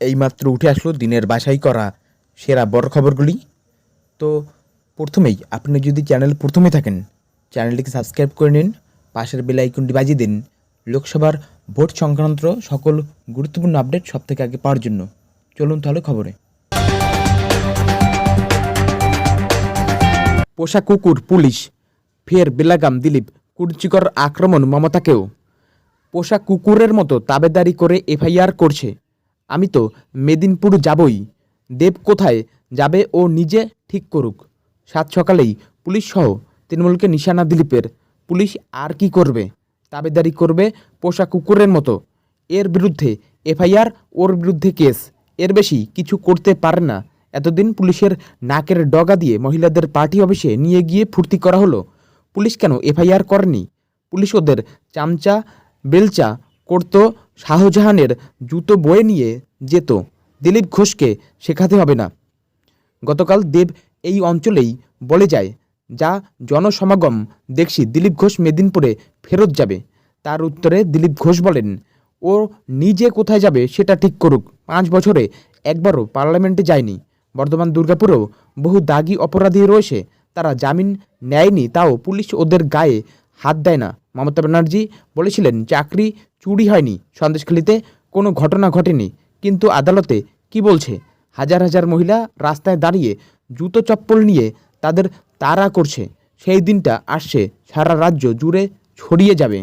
এইমাত্র উঠে আসলো দিনের বাছাই করা সেরা বড় খবরগুলি। তো প্রথমেই আপনি যদি প্রথমে থাকেন, চ্যানেলটিকে সাবস্ক্রাইব করে নিন, পাশের বেল আইকনটি বাজিয়ে দিন লোকসভার ভোট সংক্রান্ত সকল গুরুত্বপূর্ণ আপডেট সবথেকে আগে পাওয়ার জন্য। চলুন তাহলে খবরে। পোষা কুকুর পুলিশ, ফের বেলাগাম দিলীপ, কুরুচিকর আক্রমণ মমতাকেও। পোষা কুকুরের মতো তাবেদারি করে এফআইআর করছে। আমি তো মেদিনীপুর যাবই, দেব কোথায় যাবে ও নিজে ঠিক করুক। সাত সকালেই পুলিশ সহ তৃণমূলকে নিশানা দিলীপের। পুলিশ আর কি করবে? তাবেদারি করবে পোষা কুকুরের মতো। এর বিরুদ্ধে এফআইআর, ওর বিরুদ্ধে কেস, এর বেশি কিছু করতে পারে না। এতদিন পুলিশের নাকের ডগা দিয়ে মহিলাদের পার্টি অফিসে নিয়ে গিয়ে ফুর্তি করা হলো। পুলিশ কেন এফআইআর করেনি? পুলিশ ওদের চামচা বেলচা করতো, শাহজাহানের জুতো বয়ে নিয়ে যেত। দিলীপ ঘোষকে শেখাতে হবে না। গতকাল দেব এই অঞ্চলেই বলে যায়, যা জনসমাগম দেখছি দিলীপ ঘোষ মেদিনীপুরে ফেরত যাবে। তার উত্তরে দিলীপ ঘোষ বলেন, ও নিজে কোথায় যাবে সেটা ঠিক করুক। 5 বছরে একবারও পার্লামেন্টে যায়নি। বর্ধমান দুর্গাপুরেও বহু দাগি অপরাধী রয়েছে, তারা জামিন নেয়নি, তাও পুলিশ ওদের গায়ে হাত দেয় না। মমতা ব্যানার্জি বলেছিলেন চাকরি চুরি হয়নি, সন্দেশখালিতে কোনো ঘটনা ঘটেনি। কিন্তু আদালতে কি বলছে? হাজার হাজার মহিলা রাস্তায় দাঁড়িয়ে জুতো চপ্পল নিয়ে তাদের তাড়া করছে। সেই দিনটা আসছে, সারা রাজ্য জুড়ে ছড়িয়ে যাবে।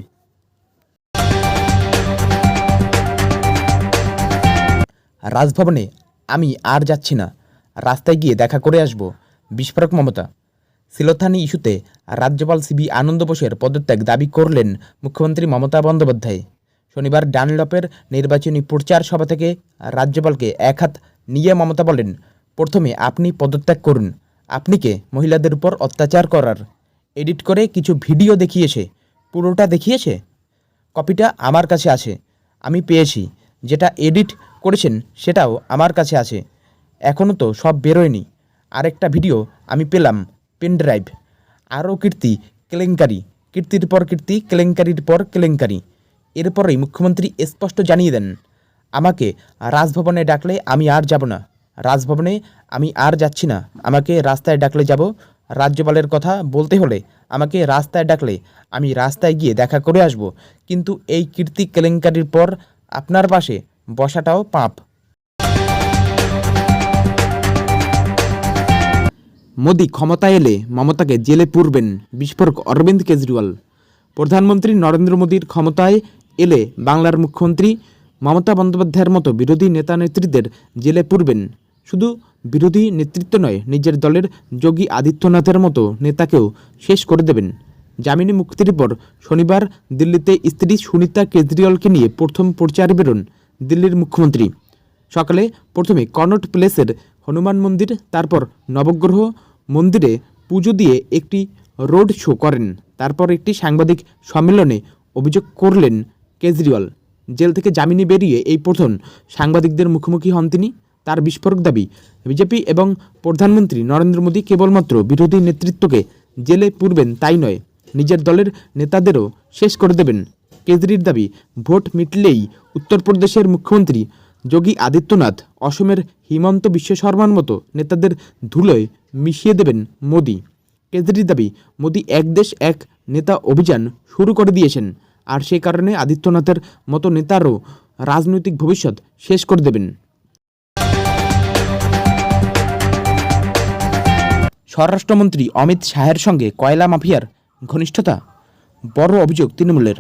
রাজভবনে আমি আর যাচ্ছি না, রাস্তায় গিয়ে দেখা করে আসব, বিস্ফোরক মমতা। সিলোথানি ইস্যুতে রাজ্যপাল সিবি আনন্দ বোসের পদত্যাগ দাবি করলেন মুখ্যমন্ত্রী মমতা বন্দ্যোপাধ্যায়। শনিবার ডানলপের নির্বাচনী প্রচার সভা থেকে রাজ্যপালকে এক হাত নিয়ে মমতা বলেন, প্রথমে আপনি পদত্যাগ করুন। আপনি কে মহিলাদের উপর অত্যাচার করার? এডিট করে কিছু ভিডিও দেখিয়েছে, পুরোটা দেখিয়েছে? কপিটা আমার কাছে আছে, আমি পেয়েছি। যেটা এডিট করেছেন সেটাও আমার কাছে আছে, এখনও তো সব বেরোয়নি। আরেকটা ভিডিও আমি পেলাম পেন ড্রাইভ। আরও কীর্তি কেলেঙ্কারি, কীর্তির পর কীর্তি, কেলেঙ্কারির পর কেলেঙ্কারি। এরপরেই মুখ্যমন্ত্রী স্পষ্ট জানিয়ে দেন, আমাকে রাজভবনে ডাকলে আমি আর যাব না, রাজভবনে আমি আর যাচ্ছি না। আমাকে রাস্তায় ডাকলে যাব। রাজ্যপালের কথা বলতে হলে আমাকে রাস্তায় ডাকলে আমি রাস্তায় গিয়ে দেখা করে আসব। কিন্তু এই কীর্তি কেলেঙ্কারির পর আপনার পাশে বসাটাও পাপ। মোদি ক্ষমতায় এলে মমতাকে জেলে পুরবেন, বিস্ফোরক অরবিন্দ কেজরিওয়াল। প্রধানমন্ত্রী নরেন্দ্র মোদীর ক্ষমতায় এলে বাংলার মুখ্যমন্ত্রী মমতা বন্দ্যোপাধ্যায়ের মতো বিরোধী নেতা নেত্রীদের জেলে পুরবেন। শুধু বিরোধী নেতৃত্ব নয়, নিজের দলের যোগী আদিত্যনাথের মতো নেতাকেও শেষ করে দেবেন। জামিনে মুক্তির পর শনিবার দিল্লিতে স্ত্রী সুনিতা কেজরিওয়ালকে নিয়ে প্রথম প্রচারে বেরোন দিল্লির মুখ্যমন্ত্রী। সকালে প্রথমে কনট প্লেসের হনুমান মন্দির, তারপর নবগ্রহ মন্দিরে পুজো দিয়ে একটি রোড শো করেন। তারপর একটি সাংবাদিক সম্মেলনে অভিযোগ করলেন কেজরিওয়াল। জেল থেকে জামিনে বেরিয়ে এই প্রথম সাংবাদিকদের মুখোমুখি হন তিনি। তার বিস্ফোরক দাবি, বিজেপি এবং প্রধানমন্ত্রী নরেন্দ্র মোদী কেবলমাত্র বিরোধী নেতৃত্বকে জেলে পুরবেন তাই নয়, নিজের দলের নেতাদেরও শেষ করে দেবেন। কেজরির দাবি, ভোট মিটলেই উত্তরপ্রদেশের মুখ্যমন্ত্রী যোগী আদিত্যনাথ, অসমের হিমন্ত বিশ্ব শর্মার মতো নেতাদের ধুলোয় মিশিয়ে দেবেন মোদি। কেজরির দাবি, মোদি এক দেশ এক নেতা অভিযান শুরু করে দিয়েছেন, আর সেই কারণে আদিত্যনাথের মতো নেতারও রাজনৈতিক ভবিষ্যৎ শেষ করে দেবেন। স্বরাষ্ট্রমন্ত্রী অমিত শাহের সঙ্গে কয়লা মাফিয়ার ঘনিষ্ঠতা, বড় অভিযোগ তৃণমূলের।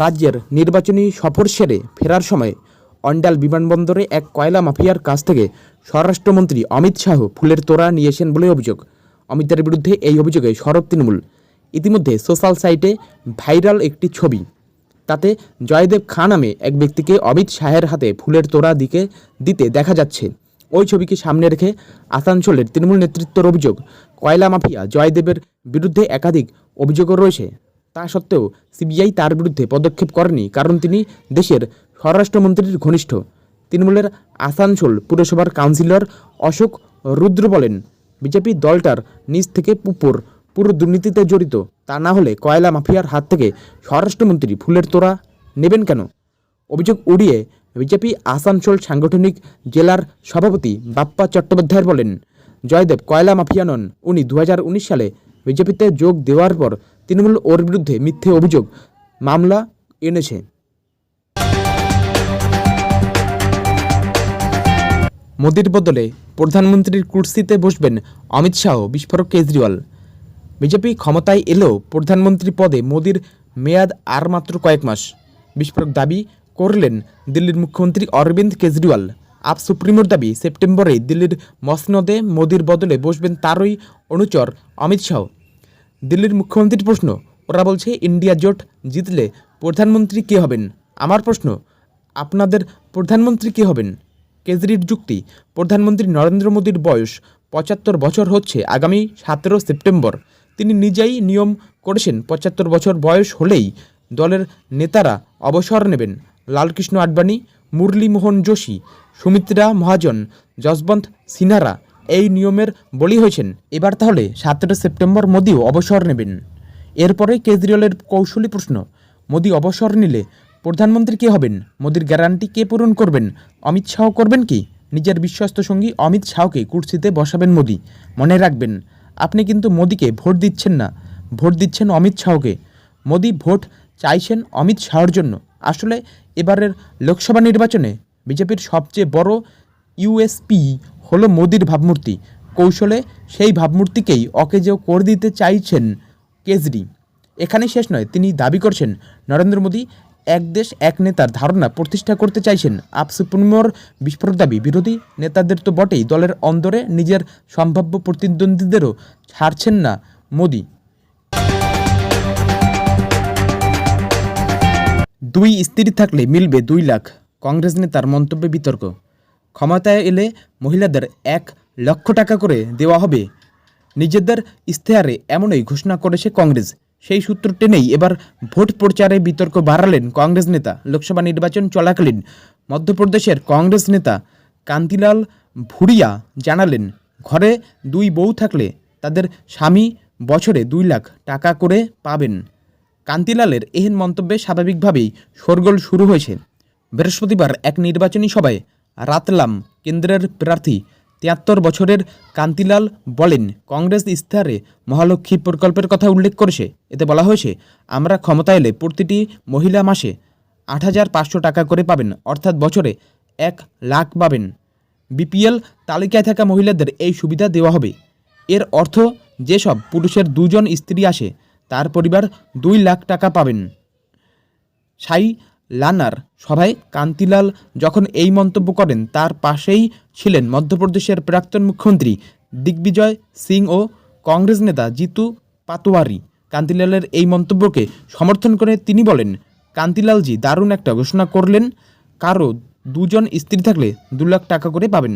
রাজ্যের নির্বাচনী সফর সেরে ফেরার সময় অন্ডাল বিমানবন্দরে এক কয়লা মাফিয়ার কাছ থেকে স্বরাষ্ট্রমন্ত্রী অমিত শাহ ফুলের তোড়া নিয়েছেন বলে অভিযোগ। অমিতের বিরুদ্ধে এই অভিযোগে সরব তৃণমূল। ইতিমধ্যে সোশ্যাল সাইটে ভাইরাল একটি ছবি, তাতে জয়দেব খাঁ নামে এক ব্যক্তিকে অমিত শাহের হাতে ফুলের তোড়া দিতে দেখা যাচ্ছে। ওই ছবিকে সামনে রেখে আসানসোলের তৃণমূল নেতৃত্বের অভিযোগ, কয়লা মাফিয়া জয়দেবের বিরুদ্ধে একাধিক অভিযোগও রয়েছে। তা সত্ত্বেও সিবিআই তার বিরুদ্ধে পদক্ষেপ করেনি, কারণ তিনি দেশের স্বরাষ্ট্রমন্ত্রীর ঘনিষ্ঠ। তৃণমূলের আসানসোল পুরসভার কাউন্সিলর অশোক রুদ্র বলেন, বিজেপি দলটার নিচ থেকে পুরো দুর্নীতিতে জড়িত। তা না হলে কয়লা মাফিয়ার হাত থেকে স্বরাষ্ট্রমন্ত্রী ফুলের তোড়া নেবেন কেন? অভিযোগ উড়িয়ে বিজেপি আসানসোল সাংগঠনিক জেলার সভাপতি বাপ্পা চট্টোপাধ্যায় বলেন, জয়দেব কয়লা মাফিয়া নন। উনি 2019 সালে বিজেপিতে যোগ দেওয়ার পর তৃণমূল ওর বিরুদ্ধে মিথ্যে অভিযোগ মামলা এনেছে। মোদির বদলে প্রধানমন্ত্রীর কুর্সিতে বসবেন অমিত শাহ, বিস্ফোরক কেজরিওয়াল। বিজেপি ক্ষমতায় এলেও প্রধানমন্ত্রী পদে মোদির মেয়াদ আর মাত্র কয়েক মাস, বিস্ফোরক দাবি করলেন দিল্লির মুখ্যমন্ত্রী অরবিন্দ কেজরিওয়াল। আপ সুপ্রিমোর দাবি, সেপ্টেম্বরে দিল্লির মসনদে মোদির বদলে বসবেন তারই অনুচর অমিত শাহ। দিল্লির মুখ্যমন্ত্রীর প্রশ্ন, ওরা বলছে ইন্ডিয়া জোট জিতলে প্রধানমন্ত্রী কে হবেন? আমার প্রশ্ন, আপনাদের প্রধানমন্ত্রী কে হবেন? কেজরির যুক্তি, প্রধানমন্ত্রী নরেন্দ্র মোদীর বয়স 75 বছর হচ্ছে আগামী 17 সেপ্টেম্বর। তিনি নিজেই নিয়ম করেছেন 75 বছর বয়স হলেই দলের নেতারা অবসর নেবেন। লালকৃষ্ণ আডবাণী, মুরলী মোহন যোশী, সুমিত্রা মহাজন, যশবন্ত সিনহারা এই নিয়মের বলি হয়েছেন। এবার তাহলে 17 সেপ্টেম্বর মোদিও অবসর নেবেন। এরপরে কেজরিওয়ালের কৌশলী প্রশ্ন, মোদি অবসর নিলে প্রধানমন্ত্রী কে হবেন? মোদির গ্যারান্টি কে পূরণ করবেন? অমিত শাহ করবেন কি? নিজের বিশ্বস্ত সঙ্গী অমিত শাহকে কুর্সিতে বসাবেন মোদি। মনে রাখবেন, আপনি কিন্তু মোদিকে ভোট দিচ্ছেন না, ভোট দিচ্ছেন অমিত শাহকে। মোদি ভোট চাইছেন অমিত শাহর জন্য। আসলে এবারের লোকসভা নির্বাচনে বিজেপির সবচেয়ে বড় ইউএসপি হলো মোদির ভাবমূর্তি। কৌশলে সেই ভাবমূর্তিকেই অকেজো করে দিতে চাইছেন কেজরি। এখানেই শেষ নয়, তিনি দাবি করছেন নরেন্দ্র মোদী এক দেশ এক নেতার ধারণা প্রতিষ্ঠা করতে চাইছেন। আপ সুপ্রিমোর বিস্ফোরক দাবি, বিরোধী নেতাদের তো বটেই, দলের অন্দরে নিজের সম্ভাব্য প্রতিদ্বন্দ্বীদেরও ছাড়ছেন না মোদী। দুই স্ত্রী থাকলে মিলবে 2 লাখ, কংগ্রেস নেতার মন্তব্যে বিতর্ক। ক্ষমতায় এলে মহিলাদের 1 লক্ষ টাকা করে দেওয়া হবে, নিজেদের ইশতেহারে এমনই ঘোষণা করেছে কংগ্রেস। সেই সূত্র টেনেই এবার ভোট প্রচারে বিতর্ক বাড়ালেন কংগ্রেস নেতা। লোকসভা নির্বাচন চলাকালীন মধ্যপ্রদেশের কংগ্রেস নেতা কান্তিলাল ভুরিয়া জানালেন, ঘরে 2 বউ থাকলে তাদের স্বামী বছরে 2 লাখ টাকা করে পাবেন। কান্তিলালের এহেন মন্তব্যে স্বাভাবিকভাবেই শোরগোল শুরু হয়েছে। বৃহস্পতিবার এক নির্বাচনী সভায় রাতলাম কেন্দ্রের প্রার্থী 73 বছরের কান্তিলাল বলেন, কংগ্রেস ইশতেহারে মহালক্ষ্মী প্রকল্পের কথা উল্লেখ করেছে। এতে বলা হয়েছে, আমরা ক্ষমতা এলে প্রতিটি মহিলা মাসে 8,500 টাকা করে পাবেন, অর্থাৎ বছরে 1 লাখ পাবেন। বিপিএল তালিকায় থাকা মহিলাদের এই সুবিধা দেওয়া হবে। এর অর্থ যেসব পুরুষের 2 জন স্ত্রী আসে তার পরিবার 2 লাখ টাকা পাবেন। সাই লানার সভায় কান্তিলাল যখন এই মন্তব্য করেন, তার পাশেই ছিলেন মধ্যপ্রদেশের প্রাক্তন মুখ্যমন্ত্রী দিগ্বিজয় সিং ও কংগ্রেস নেতা জিতু পাটোয়ারি। কান্তিলালের এই মন্তব্যকে সমর্থন করে তিনি বলেন, কান্তিলালজি দারুণ একটা ঘোষণা করলেন, কারো 2 জন স্ত্রী থাকলে 2 লাখ টাকা করে পাবেন।